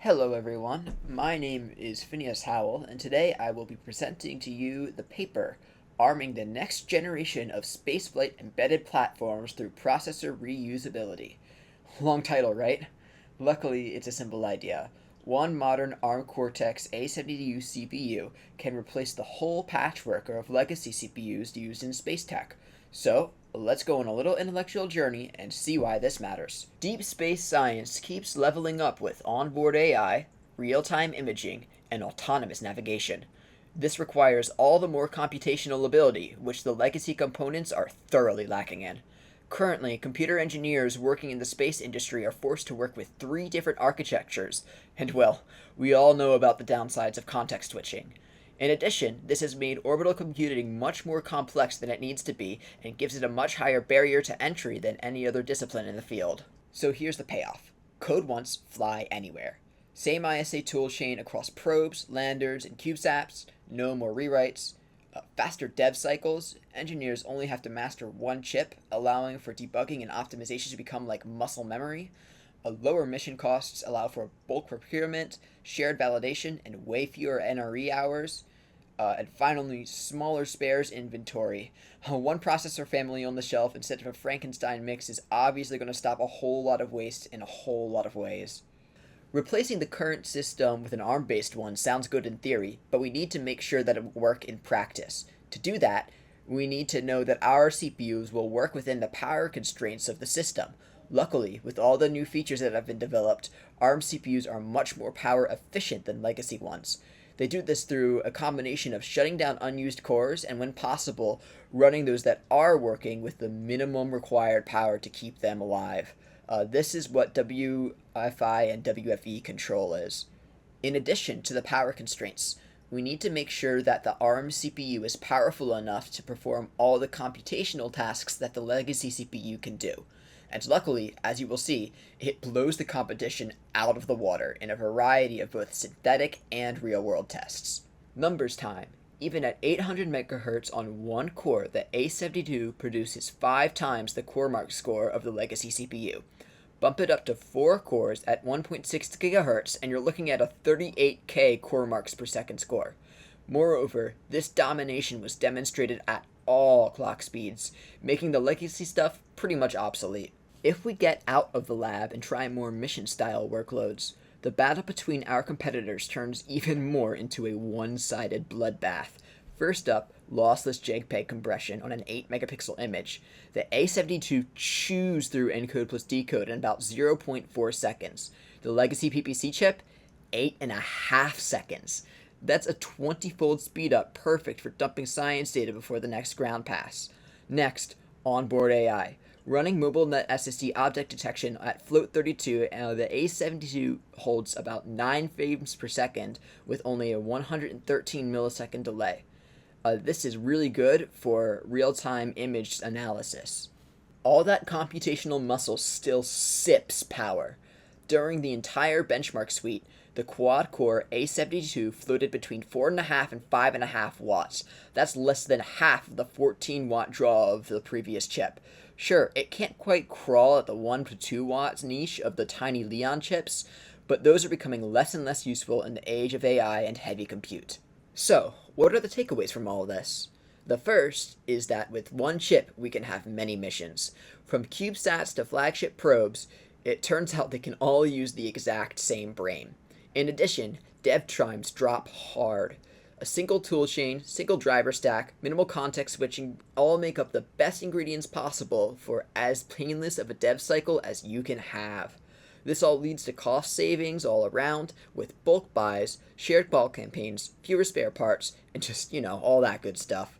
Hello, everyone. My name is Phineas Howell, and today I will be presenting to you the paper Arming the Next Generation of Spaceflight Embedded Platforms Through Processor Reusability. Long title, right? Luckily, it's a simple idea. One modern ARM Cortex A72 CPU can replace the whole patchwork of legacy CPUs used in space tech. So, let's go on a little intellectual journey and see why this matters. Deep space science keeps leveling up with onboard AI, real time imaging, and autonomous navigation. This requires all the more computational ability, which the legacy components are thoroughly lacking in. Currently, computer engineers working in the space industry are forced to work with three different architectures, and well, we all know about the downsides of context switching. In addition, this has made orbital computing much more complex than it needs to be and gives it a much higher barrier to entry than any other discipline in the field. So here's the payoff. Code once, fly anywhere. Same ISA toolchain across probes, landers, and CubeSats, no more rewrites. Faster dev cycles, engineers only have to master one chip, allowing for debugging and optimization to become like muscle memory. Lower mission costs allow for bulk procurement, shared validation, and way fewer NRE hours. And finally, smaller spares inventory. One processor family on the shelf instead of a Frankenstein mix is obviously going to stop a whole lot of waste in a whole lot of ways. Replacing the current system with an ARM based one sounds good in theory, but we need to make sure that it will work in practice. To do that, we need to know that our CPUs will work within the power constraints of the system. Luckily, with all the new features that have been developed, ARM CPUs are much more power efficient than legacy ones. They do this through a combination of shutting down unused cores and, when possible, running those that are working with the minimum required power to keep them alive. This is what WFI and WFE control is. In addition to the power constraints, we need to make sure that the ARM CPU is powerful enough to perform all the computational tasks that the legacy CPU can do. And luckily, as you will see, it blows the competition out of the water in a variety of both synthetic and real-world tests. Numbers time. Even at 800 MHz on one core, the A72 produces 5 times the CoreMark score of the legacy CPU. Bump it up to 4 cores at 1.6 GHz, and you're looking at a 38K CoreMarks per second score. Moreover, this domination was demonstrated at all clock speeds, making the legacy stuff pretty much obsolete. If we get out of the lab and try more mission-style workloads, the battle between our competitors turns even more into a one-sided bloodbath. First up, lossless JPEG compression on an 8 megapixel image. The A72 chews through encode plus decode in about 0.4 seconds. The legacy PPC chip, 8.5 seconds. That's a 20-fold speed up, perfect for dumping science data before the next ground pass. Next, onboard AI. Running MobileNet SSD object detection at Float32, the A72 holds about 9 frames per second with only a 113 millisecond delay. This is really good for real-time image analysis. All that computational muscle still sips power. During the entire benchmark suite, the quad-core A72 floated between 4.5 and 5.5 watts. That's less than half of the 14-watt draw of the previous chip. Sure, it can't quite crawl at the 1 to 2 watts niche of the tiny Leon chips, but those are becoming less and less useful in the age of AI and heavy compute. So, what are the takeaways from all of this? The first is that with one chip, we can have many missions. From CubeSats to flagship probes, it turns out they can all use the exact same brain. In addition, dev times drop hard. A single toolchain, single driver stack, minimal context switching all make up the best ingredients possible for as painless of a dev cycle as you can have. This all leads to cost savings all around, with bulk buys, shared ball campaigns, fewer spare parts, and just, all that good stuff.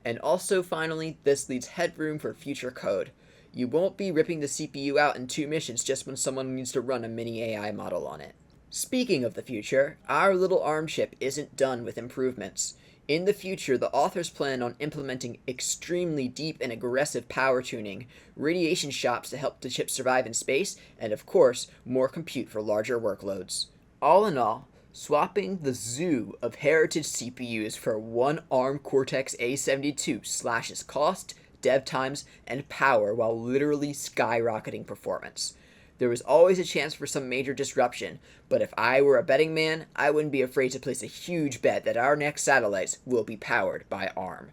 And also, finally, this leaves headroom for future code. You won't be ripping the CPU out in 2 missions just when someone needs to run a mini AI model on it. Speaking of the future, our little ARM chip isn't done with improvements. In the future, the authors plan on implementing extremely deep and aggressive power tuning, radiation shops to help the chip survive in space, and of course, more compute for larger workloads. All in all, swapping the zoo of heritage CPUs for one ARM Cortex A72 slashes cost, dev times, and power while literally skyrocketing performance. There is always a chance for some major disruption, but if I were a betting man, I wouldn't be afraid to place a huge bet that our next satellites will be powered by ARM.